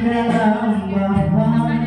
dalam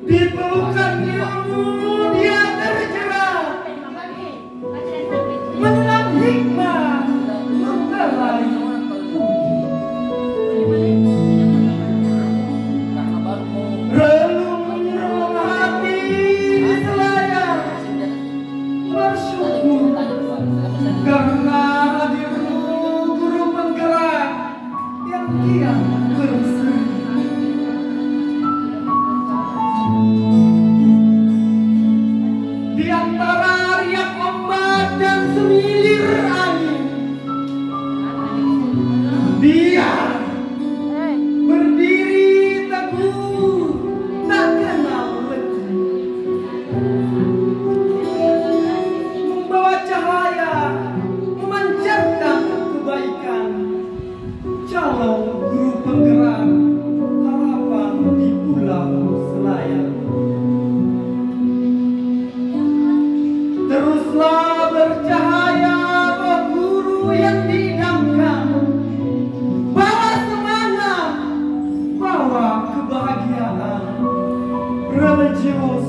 Di pelukannya dia terjerat, menelan hikmah membelai relung-relung hati selayar bersyukur karena hadirmu guru penggerak yang kian berseri. Di antara riak ombak dan semilir angin, dia berdiri teguh tak kenal letih, membawa cahaya memancarkan kebaikan, calon guru penggerak harapan di pulau Selayar. Teruslah bercahaya, oh guru yang diidamkan, bawa semangat, bawa kebahagiaan religius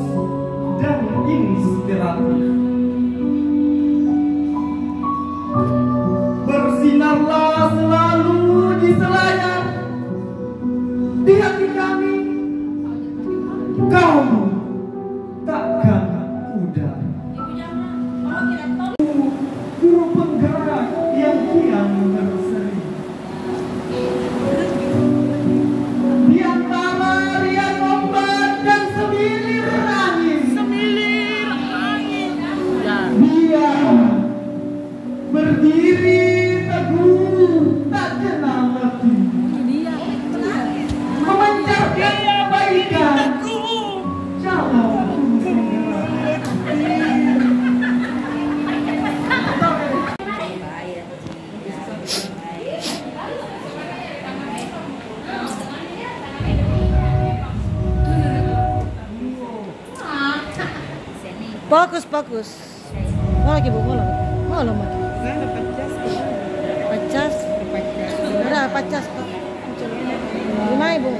dan inspiratif. Bersinarlah selalu di Selayar, di hati kami kau takkan pudar. Guru penggerak yang kian berseri. Di antara riak ombak dan semilir angin, dia berdiri teguh tak kenal letih, memancarkan kebaikan, calon penggerak. Bagus. Mau lagi bu, mau lagi. Mau lo mau. Pacas. Ada pacas kok. 5.000.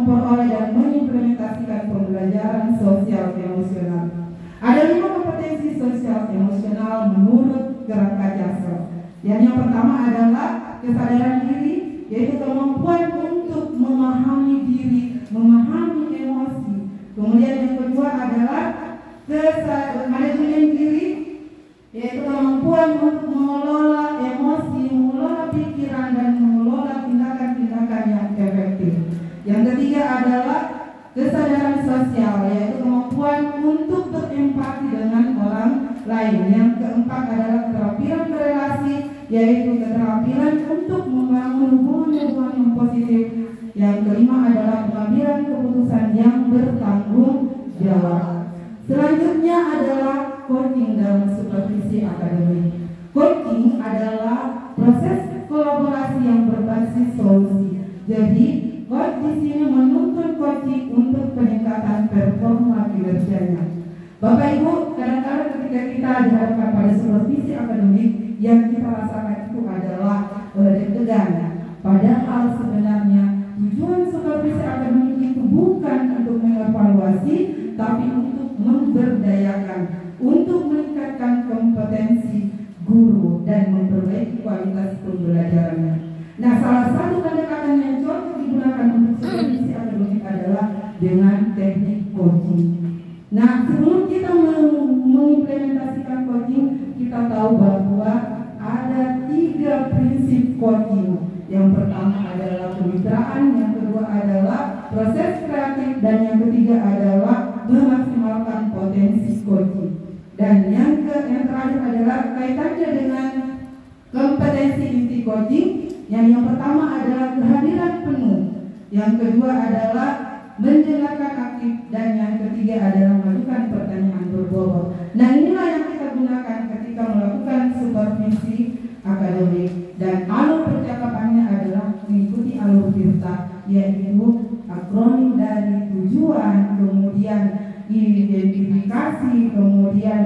memperoleh dan mengimplementasikan pembelajaran sosial emosional. Ada 5 kompetensi sosial emosional menurut Kerangka Jasel. Yang pertama adalah kesadaran diri, yaitu kemampuan untuk memahami diri, memahami emosi. Kemudian yang kedua adalah manajemen diri, yaitu kemampuan untuk mengelola emosi, mengelola pikiran, dan mengelola tindakan-tindakan yang efektif. Yang ketiga adalah kesadaran sosial, yaitu kemampuan untuk berempati dengan orang lain. Yang keempat adalah keterampilan berelasi, yaitu keterampilan untuk membangun hubungan-hubungan yang positif. Yang kelima adalah pengambilan keputusan yang bertanggung jawab. Selanjutnya adalah coaching dalam supervisi akademik. Coaching adalah proses kolaborasi yang berbasis solusi. Jadi, coach di sini menuntut coaching untuk peningkatan performa kinerjanya. Bapak Ibu, kadang-kadang ketika kita dihadapkan pada supervisi akademik, yang kita rasakan itu adalah deg-degan. Padahal sebenarnya tujuan supervisi akademik itu bukan untuk mengevaluasi, tapi untuk memberdayakan, untuk meningkatkan kompetensi guru dan memperbaiki kualitas pembelajarannya. Nah, salah satu pendekatan yang cocok digunakan untuk supervisi akademik adalah dengan teknik coaching. Nah, sebelum kita mengimplementasikan coaching, kita tahu bahwa ada 3 prinsip coaching. Yang pertama adalah kemitraan, yang kedua adalah proses kreatif, dan yang ketiga adalah memaksimalkan potensi coaching. Dan yang terakhir adalah kaitannya dengan kompetensi inti coaching. Yang pertama adalah kehadiran penuh, yang kedua adalah mendengarkan aktif, dan yang ketiga adalah mengajukan pertanyaan berbobot. Nah, inilah yang kita gunakan ketika melakukan supervisi akademik. Dan alur percakapannya adalah mengikuti alur Tirta, yaitu akronim dari tujuan, kemudian identifikasi, kemudian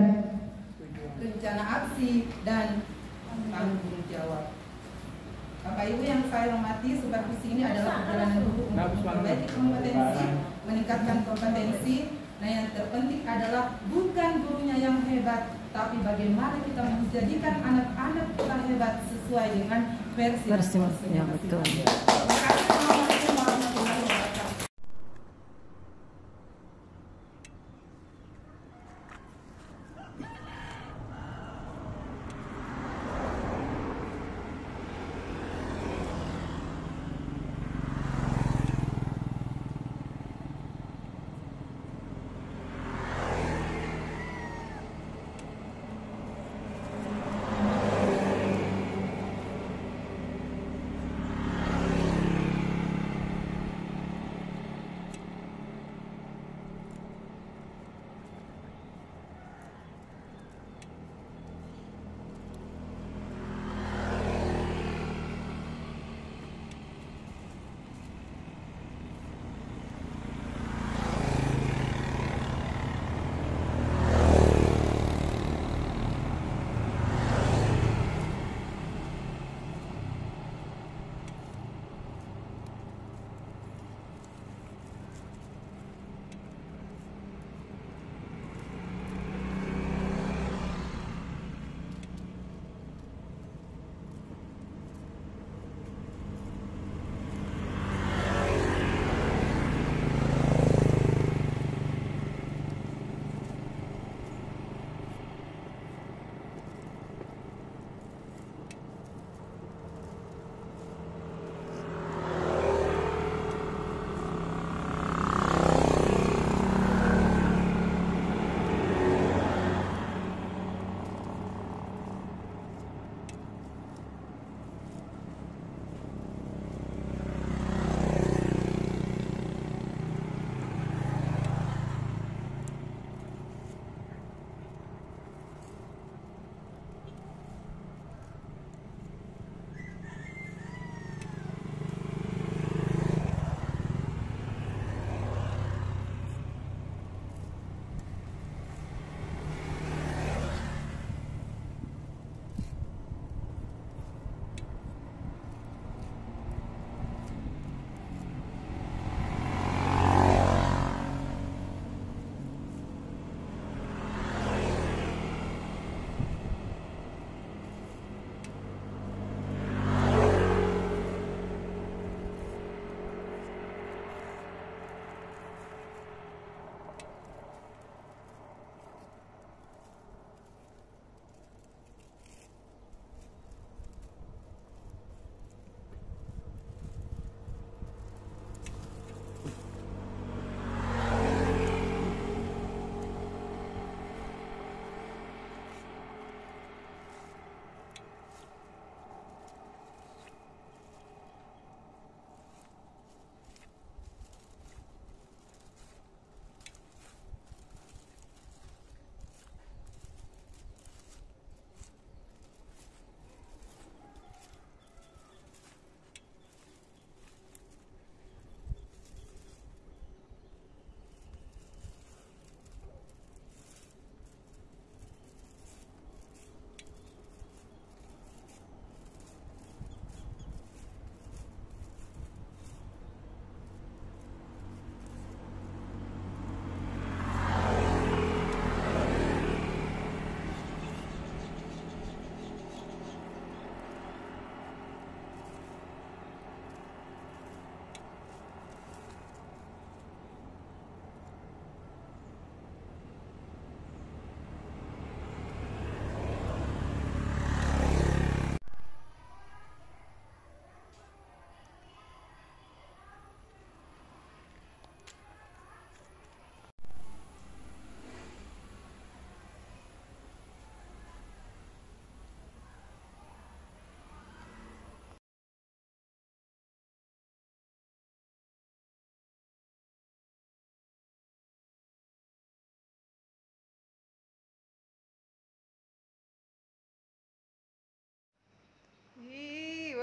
rencana aksi, dan tanggung jawab. Bapak Ibu yang saya hormati, supervisi ini adalah perjalanan guru untuk memperbaiki kompetensi, meningkatkan kompetensi. Nah, yang terpenting adalah bukan gurunya yang hebat, tapi bagaimana kita menjadikan anak-anak kita hebat sesuai dengan versi yang betul. Terima kasih. Assalamualaikum warahmatullahi wabarakatuh.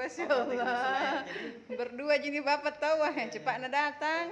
Masya Allah. Berdua jadi bapak tahu cepat na datang.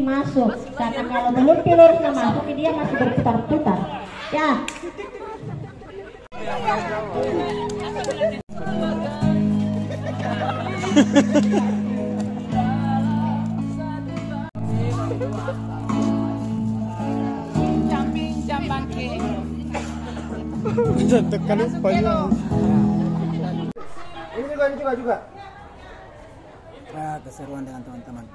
Masuk, karena kalau belum pilornya masuk dia masih berputar-putar ya. Tekan lupa ya. Ini juga. Nah, keseruan dengan teman-teman.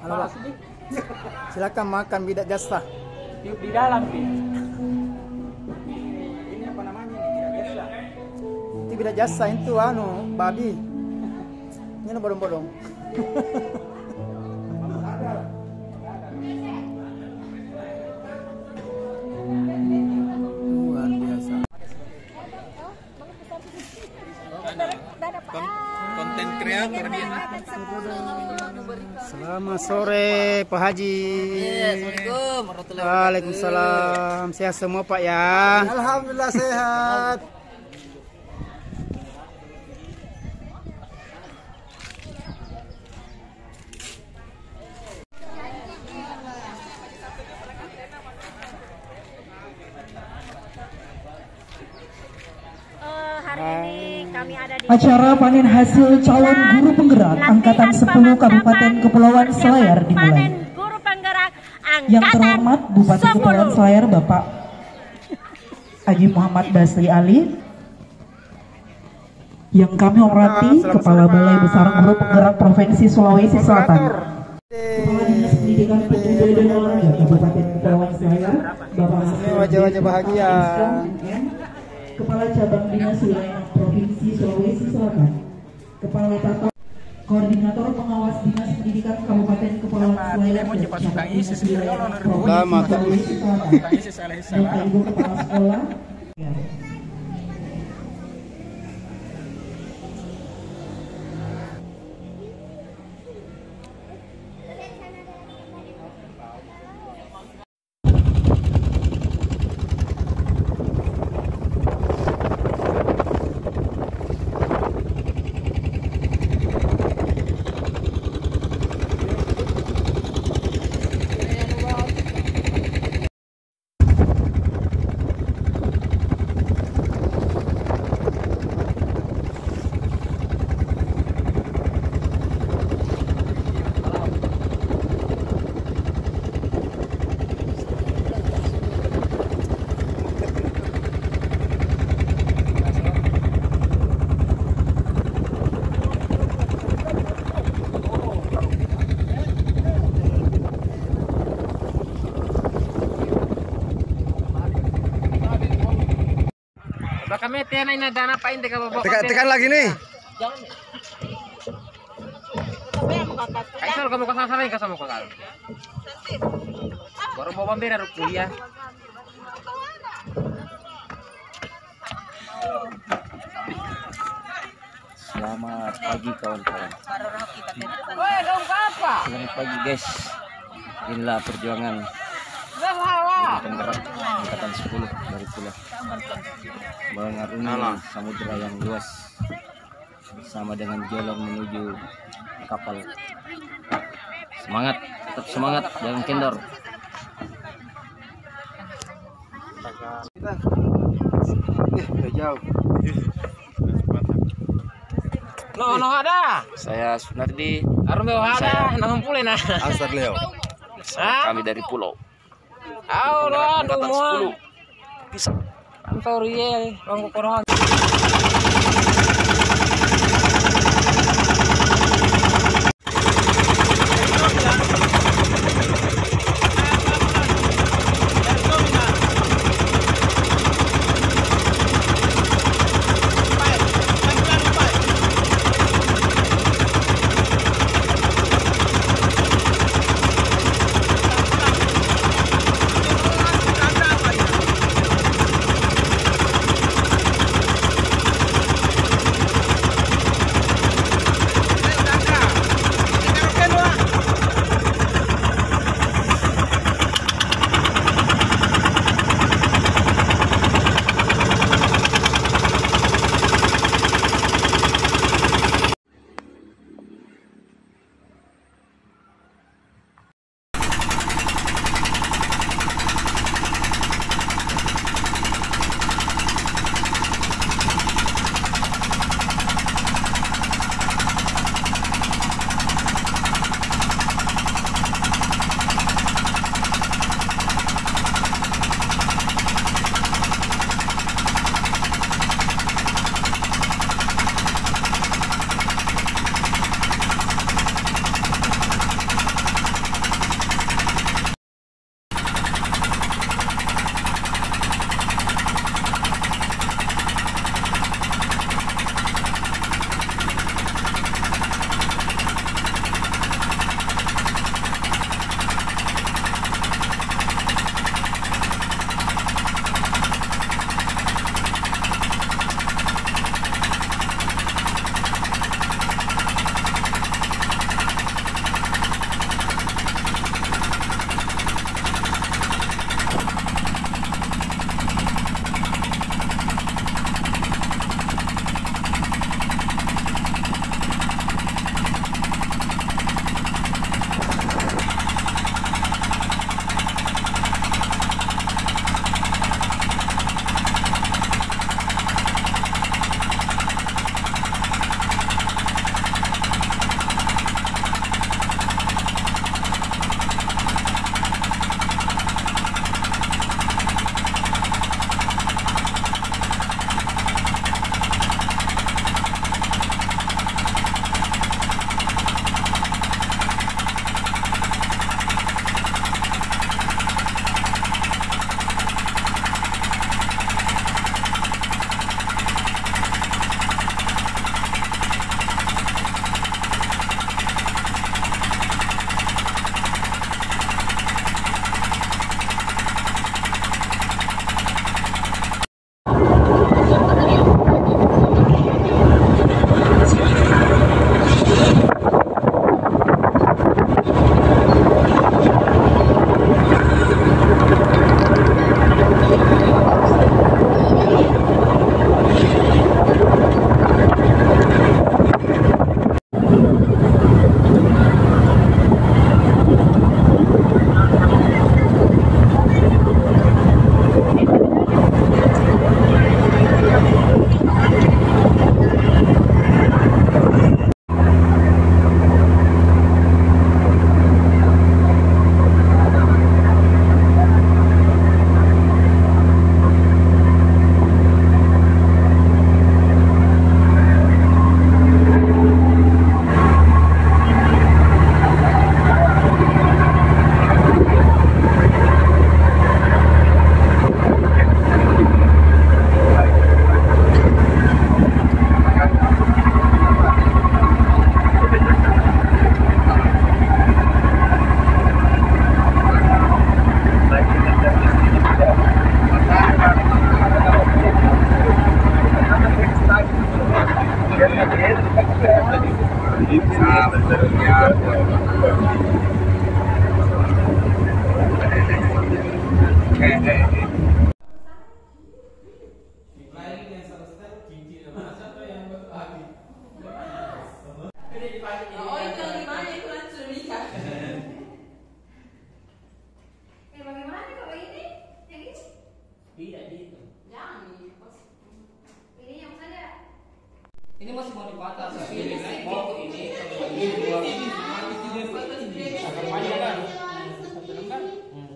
Halo, Pak. Silakan makan bidak jasa. Di dalam nih. Ini apa namanya? Bidak jasa. Itu bidak jasa itu babi. Ini bodong-bodong. Luar biasa. Konten kreator dia. Selamat sore Pak Haji. Assalamualaikum warahmatullahi wabarakatuh. Waalaikumsalam. Sehat semua Pak ya. Alhamdulillah sehat. Hari ini kami ada di Acara panen hasil calon guru penggerak Angkatan 10 Kabupaten Kepulauan Selayar dimulai. panen guru penggerak Yang Angkatan terhormat Bupati Kepulauan 10. Selayar Bapak Haji Muhammad Basri Ali, yang kami hormati Kepala Balai Besar Guru Penggerak Provinsi Sulawesi Selatan, Kepala Dinas Pendidikan Pemuda dan Olahraga Kabupaten Kepulauan Selayar Bapak Hasan Wajah-wajah bahagia. Kepala Cabang Dinas Wilayah Provinsi Sulawesi Selatan, Kepala Tata Koordinator Pengawas Dinas Pendidikan Kabupaten Kepulauan Selayar dan Cabang Dinas Wilayah Provinsi Sulawesi Selatan, Bapak Ibu Kepala Sekolah. Kami tiada ini dana apa ini kalau Tekan lagi nih. Kaisal kamu kasar sasaran ka sama kakak. Baru bawa bendera kuliah. Selamat pagi kawan-kawan. Selamat pagi guys. Inilah perjuangan penggerak angkatan 10 dari Pulau mengarungi samudera yang luas sama dengan jalan menuju kapal. Semangat, tetap semangat, jangan kendor. Udah jauh. No ada. Saya Sunardi. Arum ada, nang pulih nah. Ansar Leo. Kami dari Pulau. Angkatan 10. Bisa. Antor ye, rong korohan.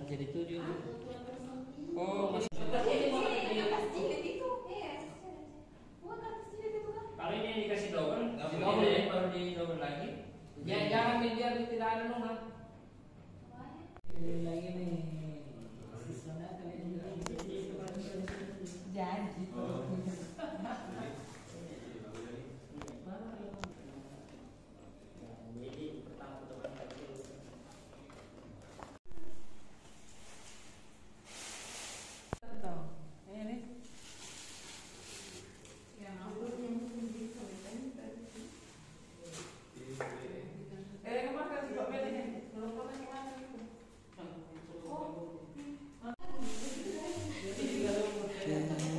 Jadi 7. Oh, masih. Kalau ini dikasih double, baru di double lagi. Ya jangan biar tidak ada nomor. Lagi nih. Janji.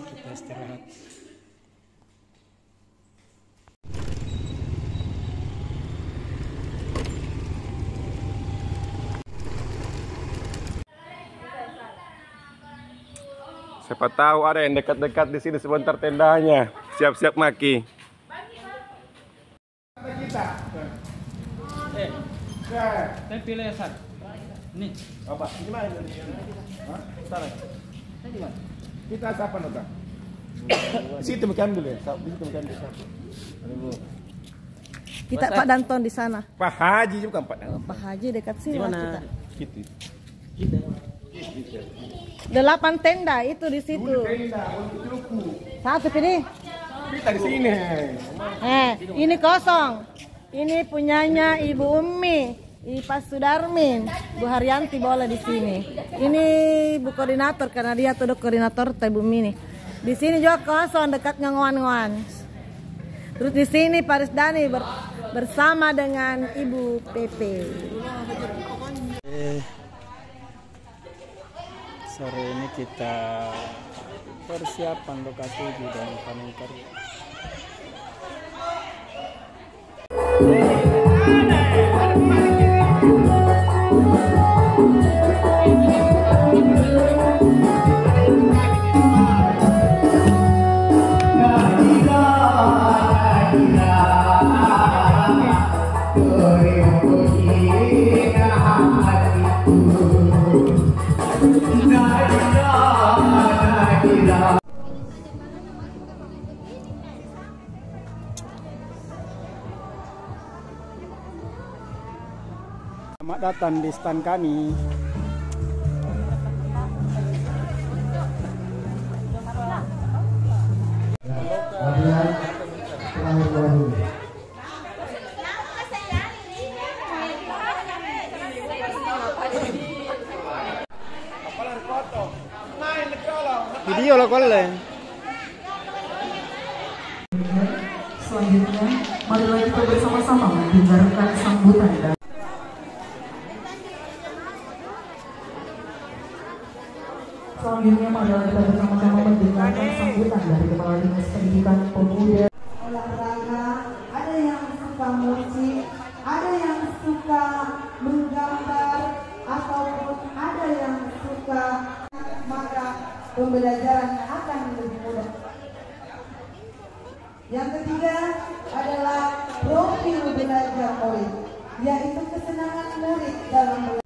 Kita istirahat. Siapa tahu ada yang dekat-dekat di sini sebentar tendanya. Siap-siap maki. Kita. Saya pilih San. Nih. Apa? Gimana ini? Hah? Salah. Di mana? Kita siapa nota? Di situ makan dulu ya. Di situ makan dulu. Kita Pak Danton di sana. Pak Haji juga Pak. Pak Haji dekat sini lah kita. Gitu. 8 tenda itu di situ. Satu pilih. Kita di sini. Ini kosong. Ini punyanya Ibu Umi, Ipa Sudarmin, Bu Haryanti boleh di sini. Ini Bu Koordinator karena dia tuh koordinator Ibu Umi nih. Di sini juga kosong dekat Ngoan-Ngoan. Terus di sini Paris Dani bersama dengan Ibu Pepe. Sore ini kita persiapan lokasi di dalam Panengkar. Selamat datang di stand kami. Video lo koleng. Selanjutnya, marilah kita bersama-sama mendengarkan sambutan dari Kepala Dinas Pendidikan Pemuda. Olahraga, ada yang suka musik, ada yang suka menggambar, ataupun ada yang suka, maka pembelajaran akan lebih mudah. Yang ketiga adalah profil belajar murid, yaitu kesenangan murid dalam belajar.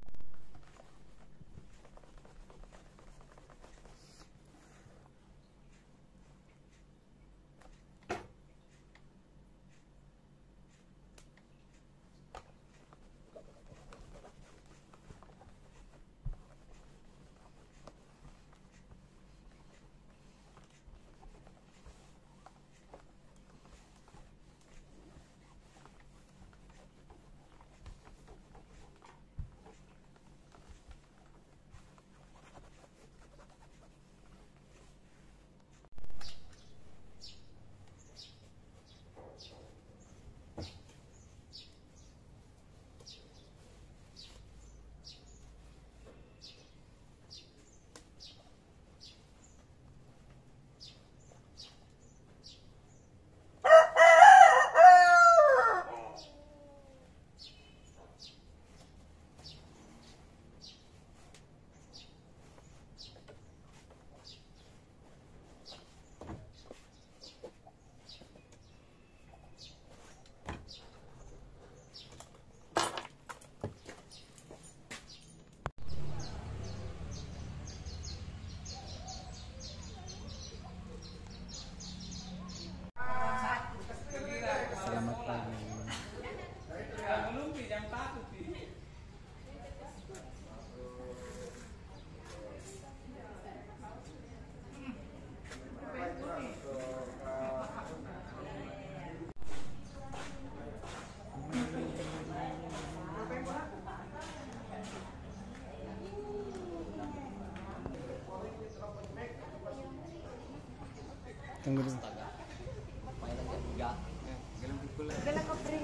Tunggu dulu.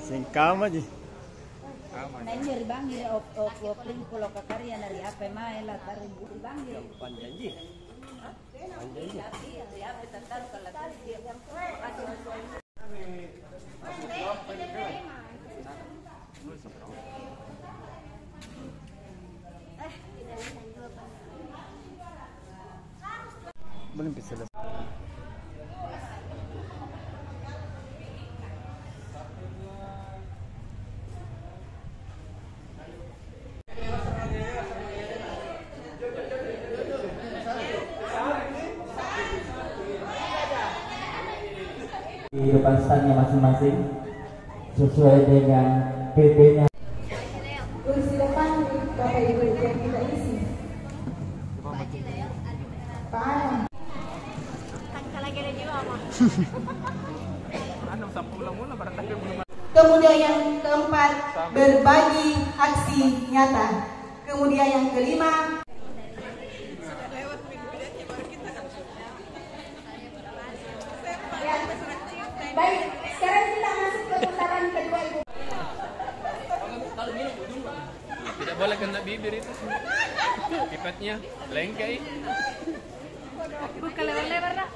Singkam aja. Nah ini ribangi opling pulau kakarya dari apa mai lah taruh ribangi. Panjanji. Belum bisa selesai. Di depan standnya masing-masing sesuai dengan PP-nya. Kursi depan Bapak Ibu yang kita isi. Pak Anam. Kemudian yang keempat, berbagi aksi nyata. Kemudian yang kelima, baik, sekarang kita masuk ke putaran kedua Ibu. Tidak boleh kena bibir itu. Pipetnya lengkai. Buka lebar-lebar dah.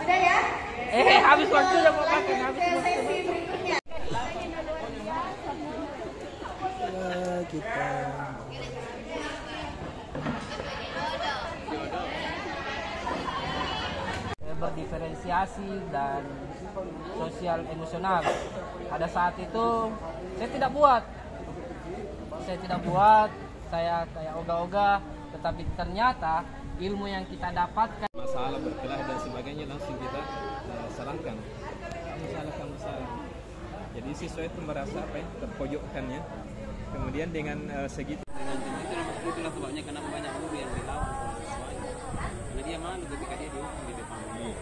Sudah ya? Habis waktunya mau pakai habis. Sesi berikutnya. Kita berdiferensiasi dan sosial emosional. Pada saat itu saya tidak buat, saya kayak ogah-ogah, tetapi ternyata ilmu yang kita dapatkan, masalah berkelahi dan sebagainya langsung kita salahkan. Masalah. Jadi siswa itu merasa terpojokkannya. Kemudian dengan segitu. Itulah sebabnya kenapa banyak guru yang dilawan oleh siswanya. Karena dia malu ketika dia dihukum di depan umum.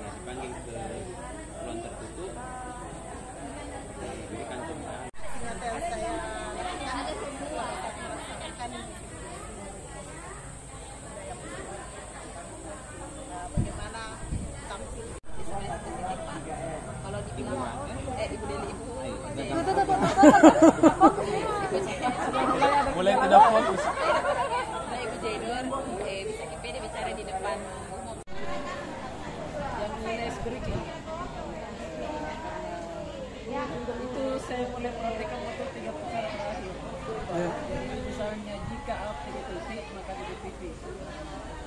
Dipanggil ke ruang tertutup, diberikan cengkang. Mulai tidak fokus. Ibu Jaidor bisa KPD bicara di depan umum. Yang nilai spiritual. Itu saya mulai praktekkan waktu 3 putaran terakhir. Misalnya jika A di titik maka di titik.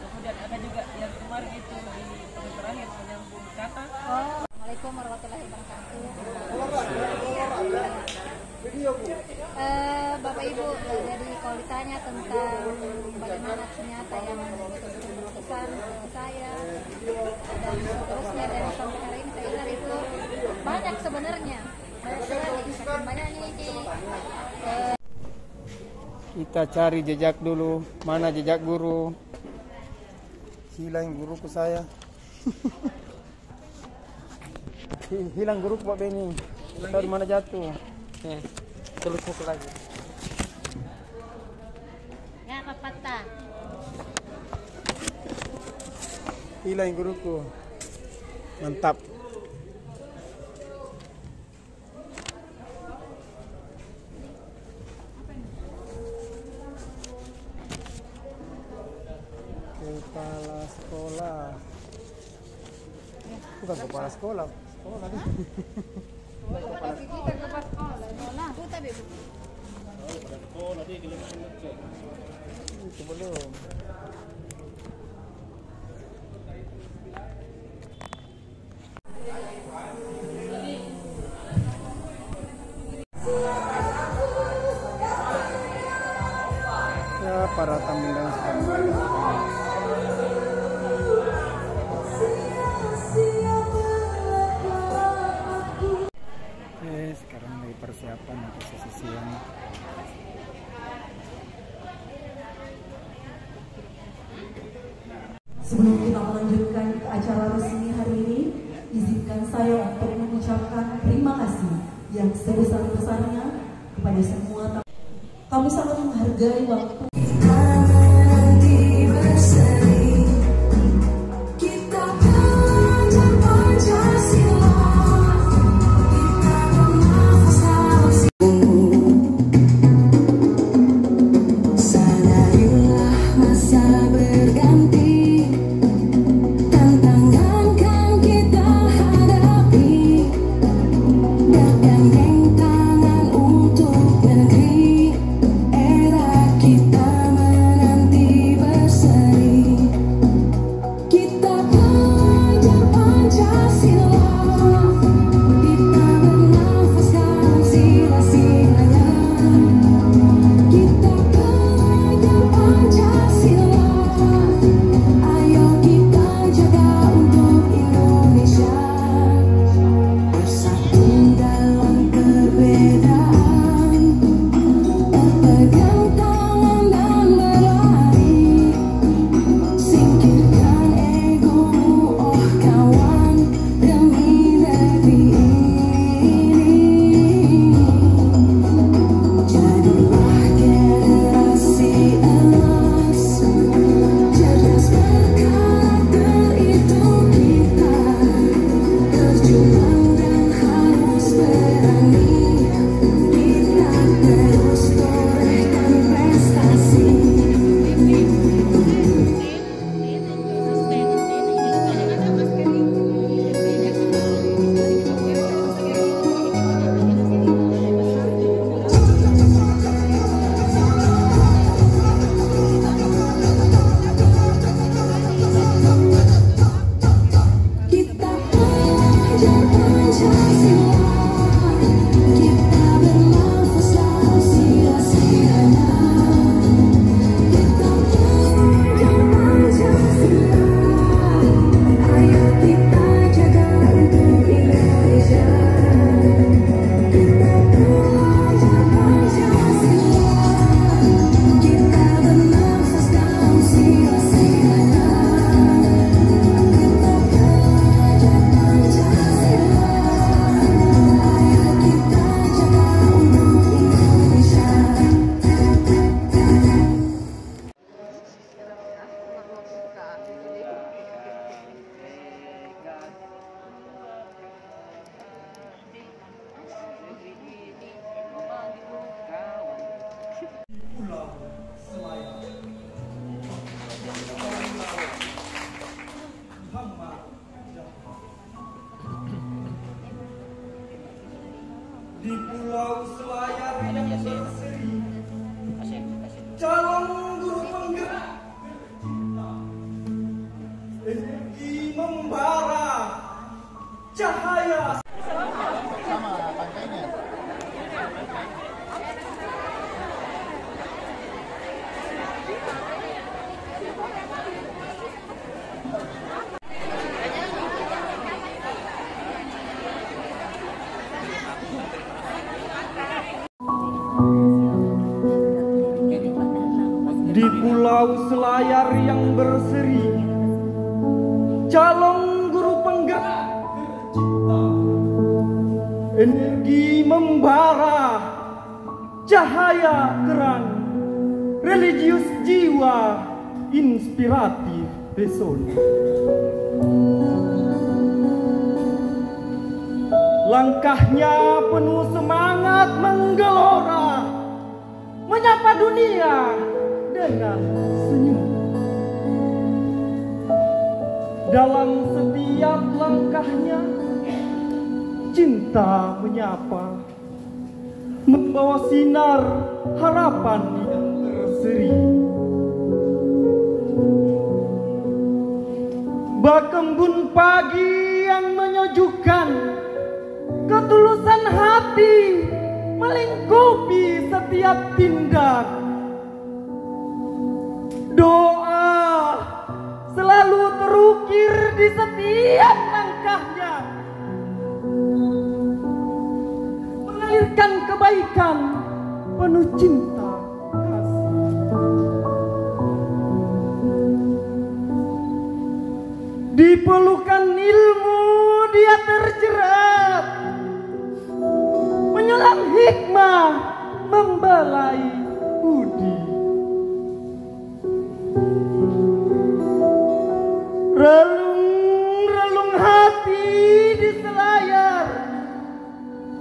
Kemudian ada juga yang kemarin itu di poin terakhir menyambung kata. Assalamualaikum warahmatullahi wabarakatuh. Bapak Ibu, jadi kalau ditanya tentang bagaimana ternyata yang berkesan saya dan seterusnya dan sampai hari ini saya lihat itu banyak sebenarnya, banyaknya ini. kita cari jejak dulu, mana jejak guru. Hilang guruku saya. Hilang guruku Pak Beni. Tahu di mana jatuh? Terus pukul lagi. Ya, patah. Hilang guruku. Mantap. Kepala sekolah. Bukan kepala sekolah. Sekolah nih. Itu belum. Ya, para tamu dan sekarang lagi persiapan untuk sesi siang. Sebelum kita melanjutkan ke acara resmi hari ini, izin izinkan saya untuk mengucapkan terima kasih yang sebesar-besarnya kepada semua tamu. Kami sangat menghargai waktu. Di pulau Selayar yang berseri, calon guru penggerak cinta, energi membara, cahaya. Sama pantainya. Di pulau Selayar yang berseri, calon guru penggerak cinta, energi membara, cahaya terang, religius jiwa, inspiratif pesona. Langkahnya penuh semangat menggelora, menyapa dunia dengan senyum. Dalam setiap langkahnya, cinta menyapa, membawa sinar harapan yang berseri. Bak embun pagi yang menyejukkan, ketulusan hati melingkupi setiap tindak. Doa selalu terukir di setiap langkahnya, mengalirkan kebaikan penuh cinta kasih. Di pelukan ilmu, dia terjerat, menyelam hikmah, membelai budi. Relung-relung hati di selayar,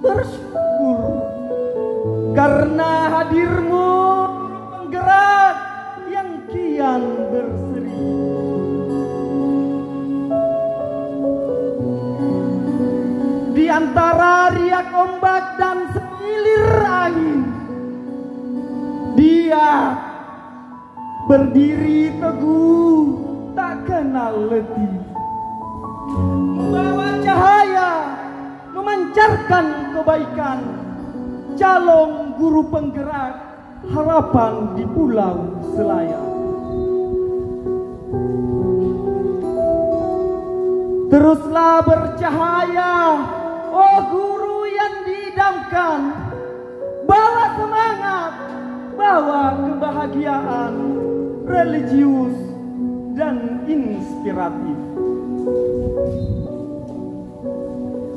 bersyukur karena hadirmu penggerak yang kian berseri. Di antara riak ombak dan semilir angin, dia berdiri teguh tak kenal letih, membawa cahaya, memancarkan kebaikan, calon guru penggerak harapan di Pulau Selayar. Teruslah bercahaya, oh guru yang diidamkan, bawa semangat, bawa kebahagiaan religius dan inspiratif.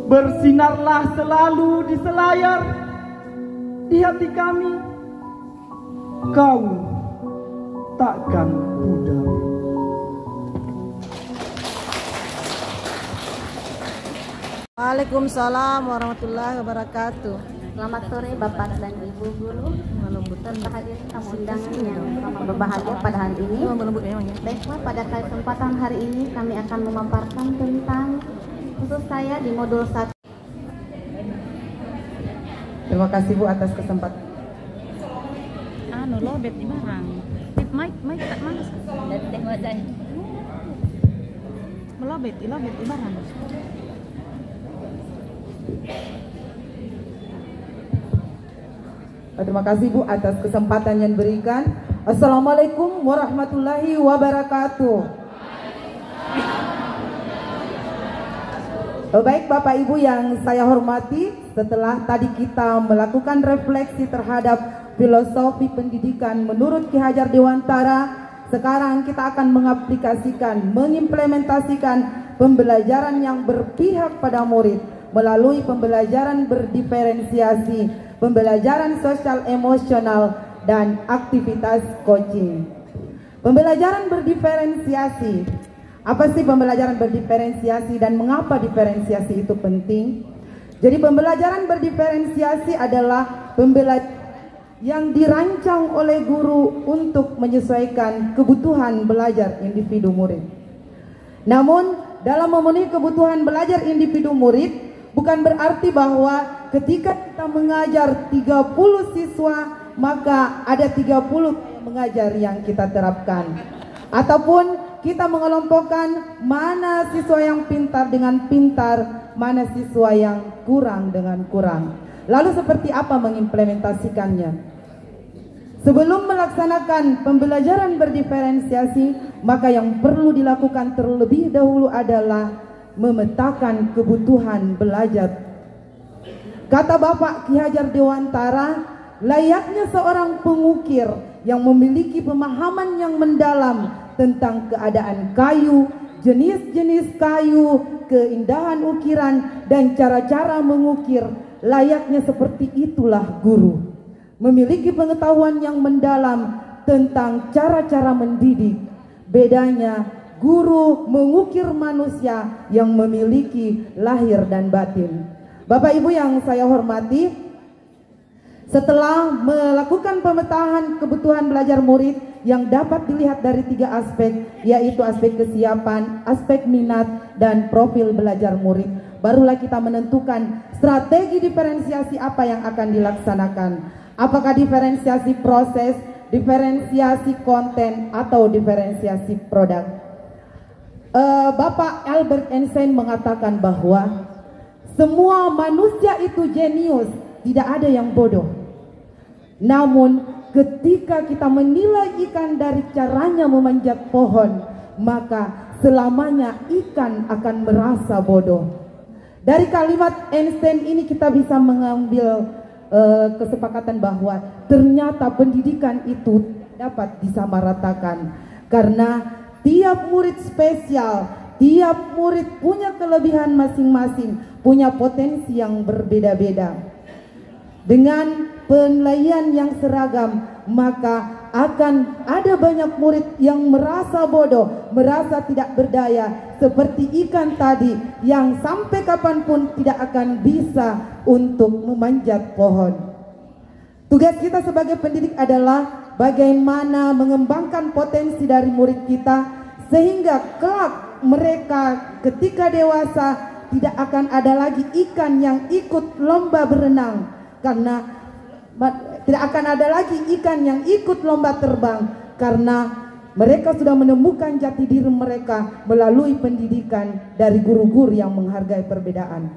Bersinarlah selalu di Selayar, di hati kami, kau takkan pudar. Waalaikumsalam warahmatullahi wabarakatuh. Selamat sore Bapak dan Ibu guru serta hadirin tamu undangan yang berbahagia pada hari ini. Baiklah, pada kesempatan hari ini kami akan memaparkan tentang khusus saya di modul 1. Terima kasih Bu atas kesempatan. Lobet di barang. Mic tak mana? Dan teh wajah. Melobet di barang. Terima kasih Bu atas kesempatan yang diberikan. Assalamualaikum warahmatullahi wabarakatuh. Baik Bapak Ibu yang saya hormati, setelah tadi kita melakukan refleksi terhadap filosofi pendidikan menurut Ki Hajar Dewantara, sekarang kita akan mengaplikasikan, mengimplementasikan pembelajaran yang berpihak pada murid melalui pembelajaran berdiferensiasi, pembelajaran sosial emosional, dan aktivitas coaching. Pembelajaran berdiferensiasi. Apa sih pembelajaran berdiferensiasi dan mengapa diferensiasi itu penting? Jadi pembelajaran berdiferensiasi adalah pembelajaran yang dirancang oleh guru untuk menyesuaikan kebutuhan belajar individu murid. Namun dalam memenuhi kebutuhan belajar individu murid bukan berarti bahwa ketika kita mengajar 30 siswa maka ada 30 mengajar yang kita terapkan, ataupun kita mengelompokkan mana siswa yang pintar dengan pintar, mana siswa yang kurang dengan kurang. Lalu seperti apa mengimplementasikannya? Sebelum melaksanakan pembelajaran berdiferensiasi, maka yang perlu dilakukan terlebih dahulu adalah memetakan kebutuhan belajar. Kata Bapak Ki Hajar Dewantara, layaknya seorang pengukir yang memiliki pemahaman yang mendalam tentang keadaan kayu, jenis-jenis kayu, keindahan ukiran, dan cara-cara mengukir, layaknya seperti itulah guru. Memiliki pengetahuan yang mendalam tentang cara-cara mendidik. Bedanya, guru mengukir manusia yang memiliki lahir dan batin. Bapak Ibu yang saya hormati, setelah melakukan pemetaan kebutuhan belajar murid yang dapat dilihat dari 3 aspek, yaitu aspek kesiapan, aspek minat, dan profil belajar murid, barulah kita menentukan strategi diferensiasi apa yang akan dilaksanakan. Apakah diferensiasi proses, diferensiasi konten, atau diferensiasi produk? Bapak Albert Einstein mengatakan bahwa semua manusia itu jenius, tidak ada yang bodoh. Namun ketika kita menilai ikan dari caranya memanjat pohon, maka selamanya ikan akan merasa bodoh. Dari kalimat Einstein ini kita bisa mengambil kesepakatan bahwa ternyata pendidikan itu dapat disamaratakan, karena tiap murid spesial, Tiap murid punya kelebihan masing-masing, punya potensi yang berbeda-beda. Dengan penilaian yang seragam, maka akan ada banyak murid yang merasa bodoh, merasa tidak berdaya, seperti ikan tadi yang sampai kapanpun tidak akan bisa untuk memanjat pohon. Tugas kita sebagai pendidik adalah bagaimana mengembangkan potensi dari murid kita, sehingga kelak mereka ketika dewasa tidak akan ada lagi ikan yang ikut lomba berenang, karena tidak akan ada lagi ikan yang ikut lomba terbang, karena mereka sudah menemukan jati diri mereka melalui pendidikan dari guru-guru yang menghargai perbedaan.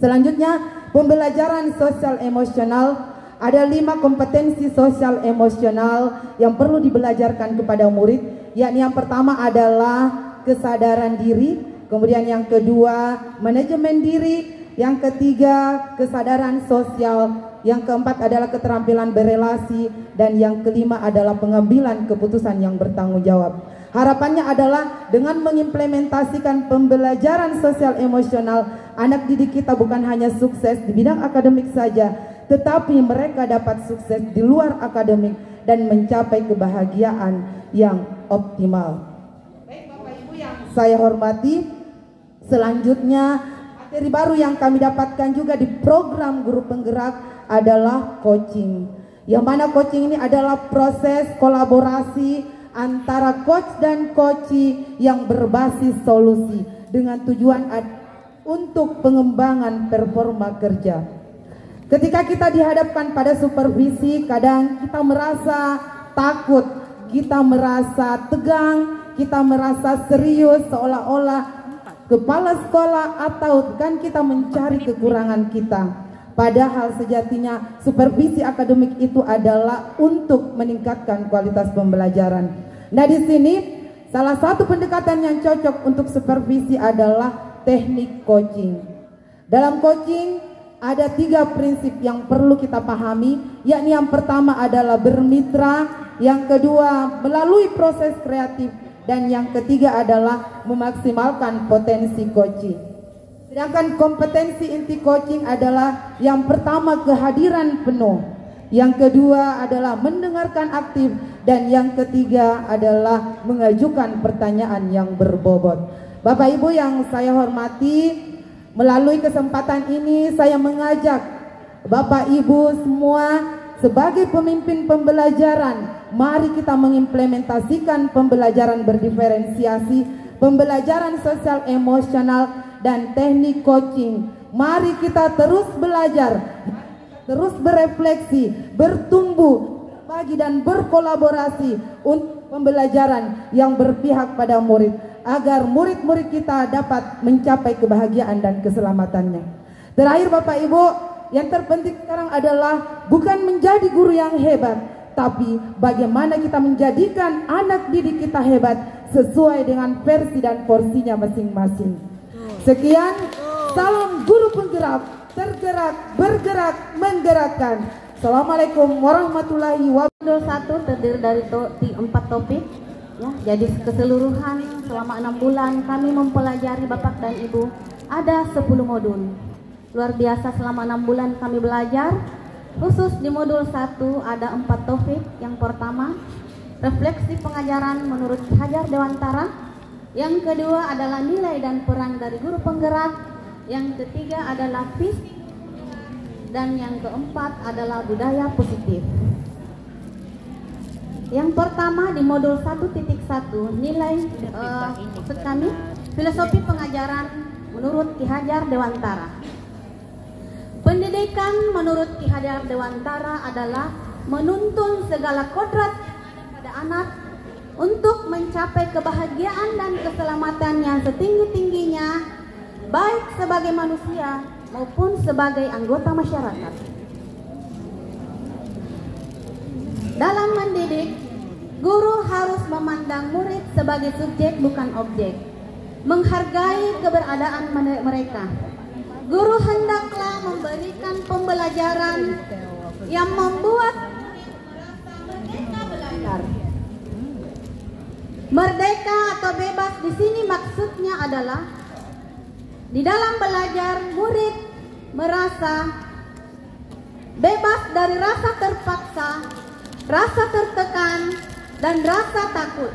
Selanjutnya, pembelajaran sosial emosional. Ada 5 kompetensi sosial emosional yang perlu dibelajarkan kepada murid, yakni yang pertama adalah kesadaran diri, kemudian yang kedua manajemen diri, yang ketiga kesadaran sosial, yang keempat adalah keterampilan berelasi, dan yang kelima adalah pengambilan keputusan yang bertanggung jawab. Harapannya adalah dengan mengimplementasikan pembelajaran sosial emosional, anak didik kita bukan hanya sukses di bidang akademik saja, tetapi mereka dapat sukses di luar akademik dan mencapai kebahagiaan yang optimal. Baik Bapak Ibu yang saya hormati, selanjutnya materi baru yang kami dapatkan juga di program guru penggerak adalah coaching. Yang mana coaching ini adalah proses kolaborasi antara coach dan coachee yang berbasis solusi dengan tujuan untuk pengembangan performa kerja. Ketika kita dihadapkan pada supervisi, kadang kita merasa takut, kita merasa tegang, kita merasa serius, seolah-olah kepala sekolah atau kan kita mencari kekurangan kita. Padahal sejatinya supervisi akademik itu adalah untuk meningkatkan kualitas pembelajaran. Nah, di sini salah satu pendekatan yang cocok untuk supervisi adalah teknik coaching. Dalam coaching ada 3 prinsip yang perlu kita pahami, yakni yang pertama adalah bermitra, yang kedua melalui proses kreatif, dan yang ketiga adalah memaksimalkan potensi coaching. Sedangkan kompetensi inti coaching adalah yang pertama kehadiran penuh, yang kedua adalah mendengarkan aktif, dan yang ketiga adalah mengajukan pertanyaan yang berbobot. Bapak Ibu yang saya hormati, melalui kesempatan ini saya mengajak Bapak Ibu semua sebagai pemimpin pembelajaran, mari kita mengimplementasikan pembelajaran berdiferensiasi, pembelajaran sosial emosional dan teknik coaching. Mari kita terus belajar, terus berefleksi, bertumbuh, berbagi dan berkolaborasi untuk pembelajaran yang berpihak pada murid, agar murid-murid kita dapat mencapai kebahagiaan dan keselamatannya. Terakhir Bapak Ibu, yang terpenting sekarang adalah bukan menjadi guru yang hebat, tapi bagaimana kita menjadikan anak didik kita hebat sesuai dengan versi dan porsinya masing-masing. Sekian, salam guru penggerak, tergerak, bergerak, menggerakkan. Assalamualaikum warahmatullahi wabarakatuh. 1 terdiri dari 4 topik. Ya, jadi keseluruhan selama 6 bulan kami mempelajari Bapak dan Ibu ada 10 modul. Luar biasa, selama 6 bulan kami belajar. Khusus di modul 1 ada 4 topik. Yang pertama, refleksi pengajaran menurut Ki Hajar Dewantara. Yang kedua adalah nilai dan peran dari guru penggerak. Yang ketiga adalah visi, dan yang keempat adalah budaya positif. Yang pertama di modul 1.1 nilai maksud kami filosofi pengajaran menurut Ki Hajar Dewantara. Pendidikan menurut Ki Hajar Dewantara adalah menuntun segala kodrat pada anak untuk mencapai kebahagiaan dan keselamatan yang setinggi-tingginya, baik sebagai manusia maupun sebagai anggota masyarakat. Dalam mendidik, guru harus memandang murid sebagai subjek bukan objek, menghargai keberadaan mereka. Guru hendaklah memberikan pembelajaran yang membuat mereka belajar. Merdeka atau bebas di sini maksudnya adalah di dalam belajar murid merasa bebas dari rasa terpaksa, rasa tertekan, dan rasa takut.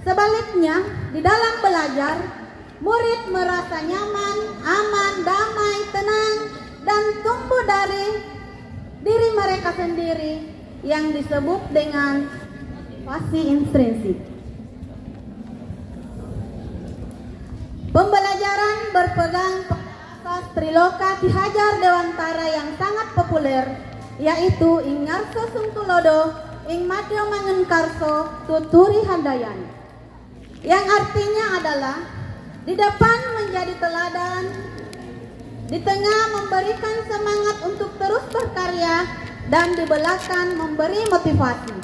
Sebaliknya, di dalam belajar, murid merasa nyaman, aman, damai, tenang, dan tumbuh dari diri mereka sendiri yang disebut dengan motivasi intrinsik. Pembelajaran berpegang asas Triloka Ki Hajar Dewantara yang sangat populer, yaitu ing ngarso sungtulodo, ing madyo mangenkarso, tuturi handayani. Yang artinya adalah di depan menjadi teladan, di tengah memberikan semangat untuk terus berkarya, dan di belakang memberi motivasi.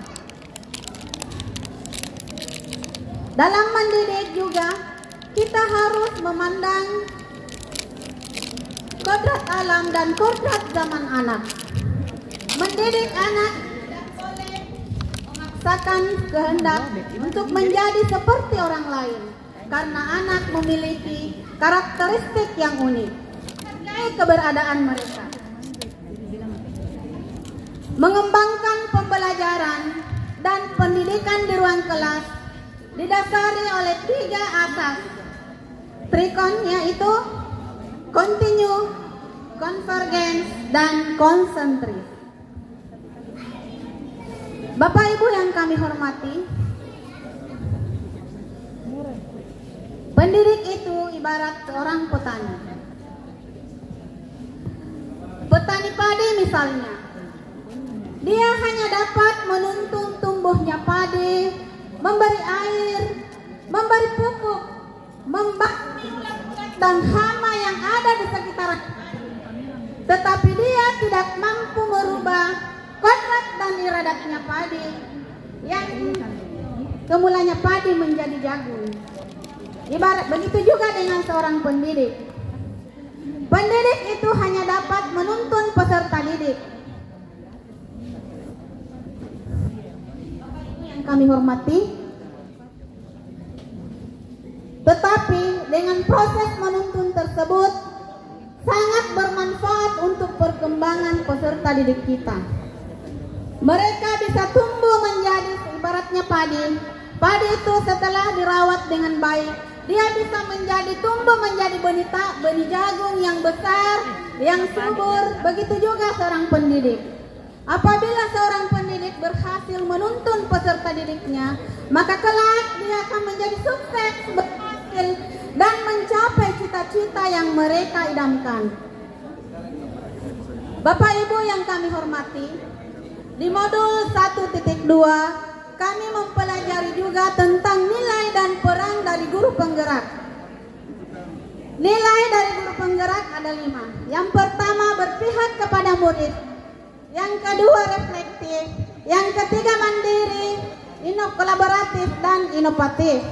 Dalam mendidik juga, kita harus memandang kodrat alam dan kodrat zaman anak. Mendidik anak tidak boleh memaksakan kehendak untuk menjadi seperti orang lain, karena anak memiliki karakteristik yang unik. Hargai keberadaan mereka. Mengembangkan pembelajaran dan pendidikan di ruang kelas didasari oleh 3 asas Trikon, yaitu continue, convergence, dan konsentris. Bapak Ibu yang kami hormati, pendidik itu ibarat seorang petani. Petani padi misalnya, dia hanya dapat menuntun tumbuhnya padi, memberi air, memberi pupuk, membakar dan hama yang ada di sekitar. Tetapi dia tidak mampu merubah kodrat dan iradatnya padi, yang kemulanya padi menjadi jagung. Ibarat begitu juga dengan seorang pendidik. Pendidik itu hanya dapat menuntun peserta didik. Yang kami hormati, tetapi dengan proses menuntun tersebut sangat bermanfaat untuk perkembangan peserta didik kita. Mereka bisa tumbuh menjadi ibaratnya padi. Padi itu setelah dirawat dengan baik, dia bisa tumbuh menjadi benih jagung yang besar, yang subur. Begitu juga seorang pendidik. Apabila seorang pendidik berhasil menuntun peserta didiknya, maka kelak dia akan menjadi sukses, berhasil, dan mencapai cita-cita yang mereka idamkan. Bapak Ibu yang kami hormati, di modul 1.2 kami mempelajari juga tentang nilai dan peran dari guru penggerak. Nilai dari guru penggerak ada 5. Yang pertama, berpihak kepada murid. Yang kedua, reflektif. Yang ketiga, mandiri, kolaboratif, dan inovatif.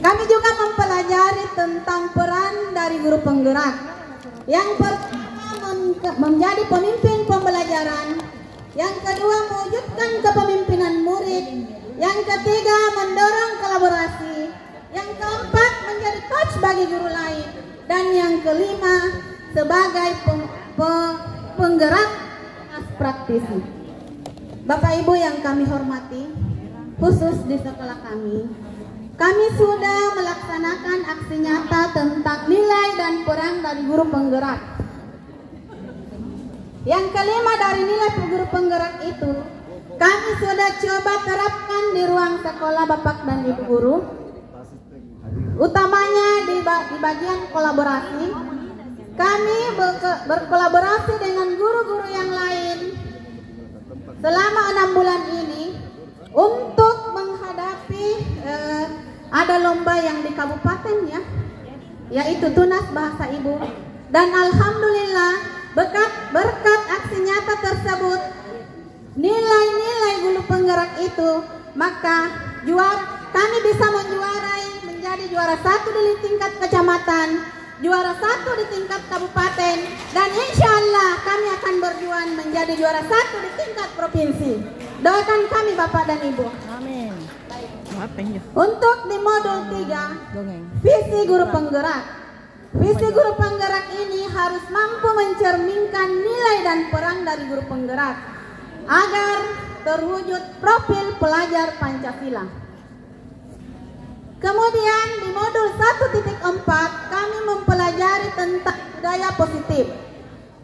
Kami juga mempelajari tentang peran dari guru penggerak. Yang pertama, menjadi pemimpin pembelajaran. Yang kedua, mewujudkan kepemimpinan murid. Yang ketiga, mendorong kolaborasi. Yang keempat, menjadi coach bagi guru lain. Dan yang kelima, sebagai penggerak praktisi. Bapak Ibu yang kami hormati, khusus di sekolah kami sudah melaksanakan aksi nyata tentang nilai dan peran dari guru penggerak. Yang kelima dari nilai guru penggerak itu, kami sudah coba terapkan di ruang sekolah Bapak dan Ibu guru, utamanya di bagian kolaborasi. Kami berkolaborasi dengan guru-guru yang lain selama 6 bulan ini untuk menghadapi ada lomba yang di kabupaten ya, yaitu Tunas Bahasa Ibu. Dan alhamdulillah berkat aksi nyata tersebut, nilai-nilai guru penggerak itu, maka kami bisa menjadi juara 1 di tingkat kecamatan, juara 1 di tingkat kabupaten, dan insya Allah kami akan berjuang menjadi juara 1 di tingkat provinsi. Doakan kami Bapak dan Ibu. Amin. Untuk di modul 3, visi guru penggerak. Visi guru penggerak ini harus mampu mencerminkan nilai dan peran dari guru penggerak agar terwujud profil pelajar Pancasila. Kemudian di modul 1.4 kami mempelajari tentang budaya positif.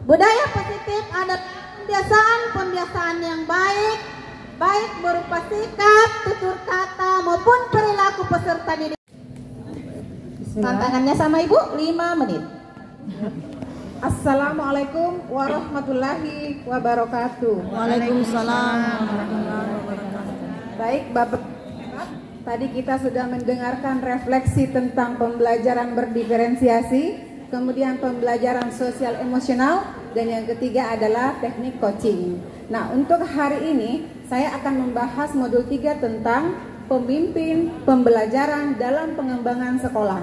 Budaya positif adalah pembiasaan yang baik berupa sikap, tutur kata maupun perilaku peserta didik. Tantangannya sama Ibu 5 menit. Assalamualaikum warahmatullahi wabarakatuh. Waalaikumsalam warahmatullahi wabarakatuh. Baik Bapak, tadi kita sudah mendengarkan refleksi tentang pembelajaran berdiferensiasi, kemudian pembelajaran sosial emosional, dan yang ketiga adalah teknik coaching. Nah, untuk hari ini saya akan membahas modul 3 tentang pemimpin pembelajaran dalam pengembangan sekolah.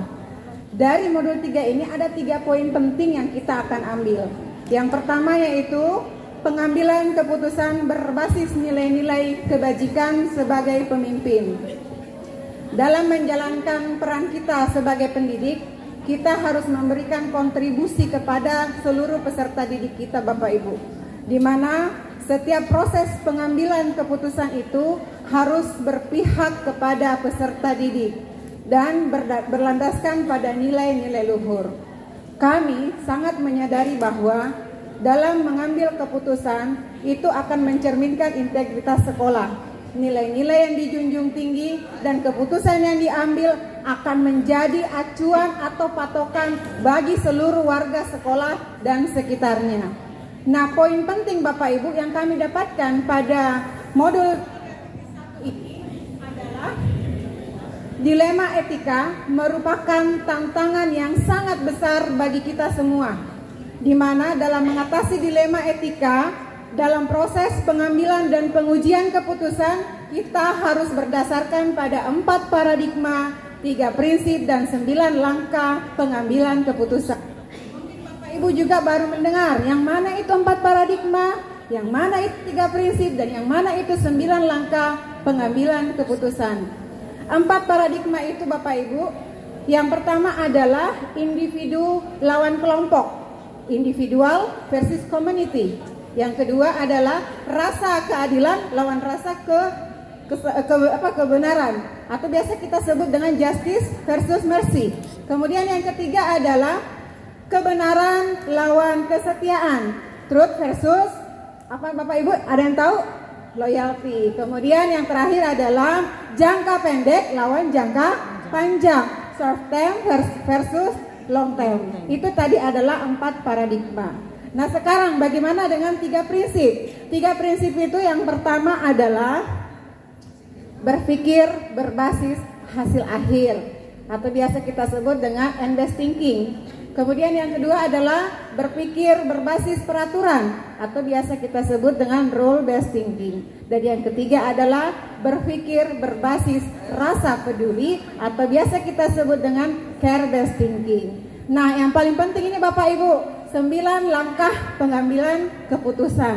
Dari modul 3 ini ada 3 poin penting yang kita akan ambil. Yang pertama yaitu pengambilan keputusan berbasis nilai-nilai kebajikan sebagai pemimpin. Dalam menjalankan peran kita sebagai pendidik, kita harus memberikan kontribusi kepada seluruh peserta didik kita Bapak Ibu, di mana setiap proses pengambilan keputusan itu harus berpihak kepada peserta didik dan berlandaskan pada nilai-nilai luhur. Kami sangat menyadari bahwa dalam mengambil keputusan itu akan mencerminkan integritas sekolah. Nilai-nilai yang dijunjung tinggi dan keputusan yang diambil akan menjadi acuan atau patokan bagi seluruh warga sekolah dan sekitarnya. Nah, poin penting Bapak Ibu yang kami dapatkan pada modul ini adalah dilema etika merupakan tantangan yang sangat besar bagi kita semua, di mana dalam mengatasi dilema etika dalam proses pengambilan dan pengujian keputusan kita harus berdasarkan pada 4 paradigma, 3 prinsip dan 9 langkah pengambilan keputusan. Mungkin Bapak Ibu juga baru mendengar yang mana itu 4 paradigma, yang mana itu 3 prinsip dan yang mana itu 9 langkah pengambilan keputusan. 4 paradigma itu Bapak Ibu, yang pertama adalah individu lawan kelompok, individual versus community. Yang kedua adalah rasa keadilan lawan rasa kebenaran, atau biasa kita sebut dengan justice versus mercy. Kemudian yang ketiga adalah kebenaran lawan kesetiaan, truth versus apa Bapak Ibu, ada yang tahu? Loyalty. Kemudian yang terakhir adalah jangka pendek lawan jangka panjang, short term versus long term. Itu tadi adalah 4 paradigma. Nah, sekarang bagaimana dengan 3 prinsip? 3 prinsip itu yang pertama adalah berpikir berbasis hasil akhir, atau biasa kita sebut dengan end-based thinking. Kemudian yang kedua adalah berpikir berbasis peraturan, atau biasa kita sebut dengan rule-based thinking. Dan yang ketiga adalah berpikir berbasis rasa peduli, atau biasa kita sebut dengan care-based thinking. Nah, yang paling penting ini Bapak Ibu, 9 langkah pengambilan keputusan.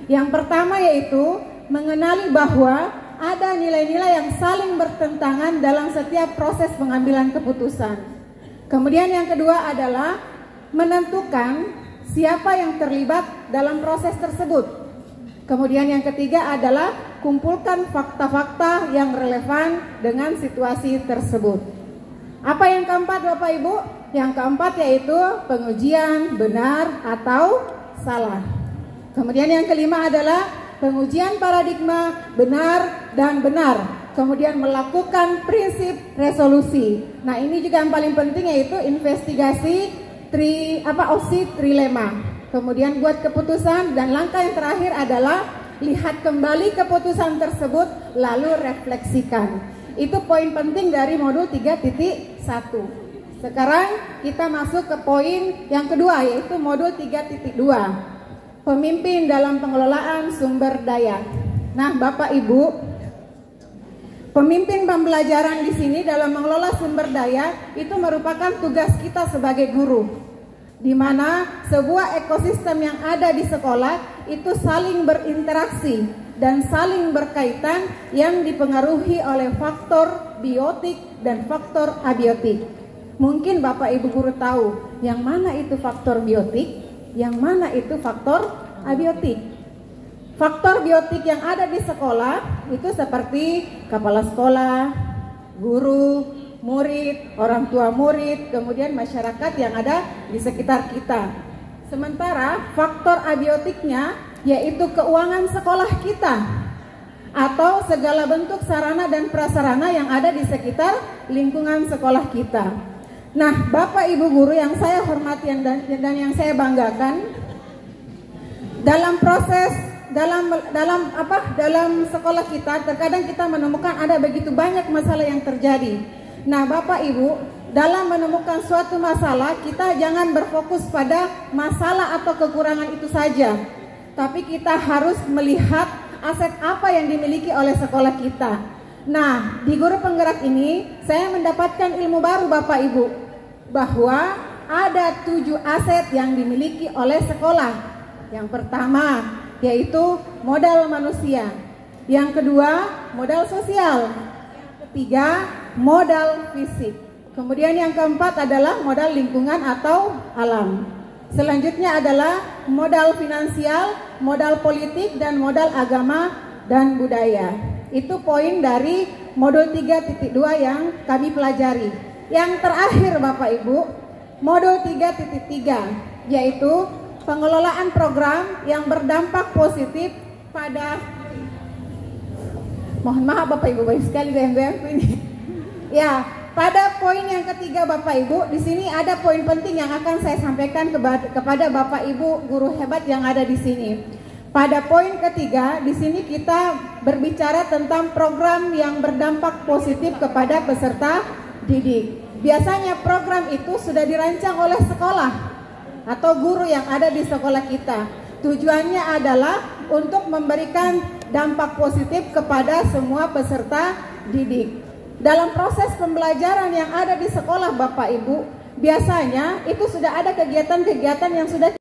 Yang pertama yaitu mengenali bahwa ada nilai-nilai yang saling bertentangan dalam setiap proses pengambilan keputusan. Kemudian yang kedua adalah menentukan siapa yang terlibat dalam proses tersebut. Kemudian yang ketiga adalah kumpulkan fakta-fakta yang relevan dengan situasi tersebut. Apa yang keempat Bapak Ibu? Yang keempat yaitu pengujian benar atau salah. Kemudian yang kelima adalah pengujian paradigma benar dan benar. Kemudian melakukan prinsip resolusi. Nah, ini juga yang paling penting yaitu investigasi opsi trilema. Kemudian buat keputusan, dan langkah yang terakhir adalah lihat kembali keputusan tersebut lalu refleksikan. Itu poin penting dari modul 3.1. Sekarang kita masuk ke poin yang kedua yaitu modul 3.2. Pemimpin dalam pengelolaan sumber daya. Nah, Bapak Ibu, pemimpin pembelajaran di sini dalam mengelola sumber daya itu merupakan tugas kita sebagai guru, di mana sebuah ekosistem yang ada di sekolah itu saling berinteraksi dan saling berkaitan yang dipengaruhi oleh faktor biotik dan faktor abiotik. Mungkin Bapak Ibu guru tahu yang mana itu faktor biotik, yang mana itu faktor abiotik. Faktor biotik yang ada di sekolah itu seperti kepala sekolah, guru, murid, orang tua murid, kemudian masyarakat yang ada di sekitar kita. Sementara faktor abiotiknya yaitu keuangan sekolah kita atau segala bentuk sarana dan prasarana yang ada di sekitar lingkungan sekolah kita. Nah, Bapak Ibu guru yang saya hormati dan yang saya banggakan, dalam proses dalam sekolah kita terkadang kita menemukan ada begitu banyak masalah yang terjadi. Nah, Bapak Ibu, dalam menemukan suatu masalah kita jangan berfokus pada masalah atau kekurangan itu saja, tapi kita harus melihat aset apa yang dimiliki oleh sekolah kita. Nah, di Guru Penggerak ini saya mendapatkan ilmu baru Bapak Ibu, bahwa ada 7 aset yang dimiliki oleh sekolah. Yang pertama yaitu modal manusia, yang kedua modal sosial, yang ketiga modal fisik, kemudian yang keempat adalah modal lingkungan atau alam. Selanjutnya adalah modal finansial, modal politik, dan modal agama dan budaya. Itu poin dari modul 3.2 yang kami pelajari. Yang terakhir Bapak Ibu, modul 3.3 yaitu pengelolaan program yang berdampak positif pada, mohon maaf Bapak Ibu, baik sekali goyang-goyangku ini. Ya, pada poin yang ketiga Bapak Ibu, di sini ada poin penting yang akan saya sampaikan kepada Bapak Ibu guru hebat yang ada di sini. Pada poin ketiga, di sini kita berbicara tentang program yang berdampak positif kepada peserta didik. Biasanya program itu sudah dirancang oleh sekolah atau guru yang ada di sekolah kita. Tujuannya adalah untuk memberikan dampak positif kepada semua peserta didik. Dalam proses pembelajaran yang ada di sekolah Bapak Ibu, biasanya itu sudah ada kegiatan-kegiatan yang sudah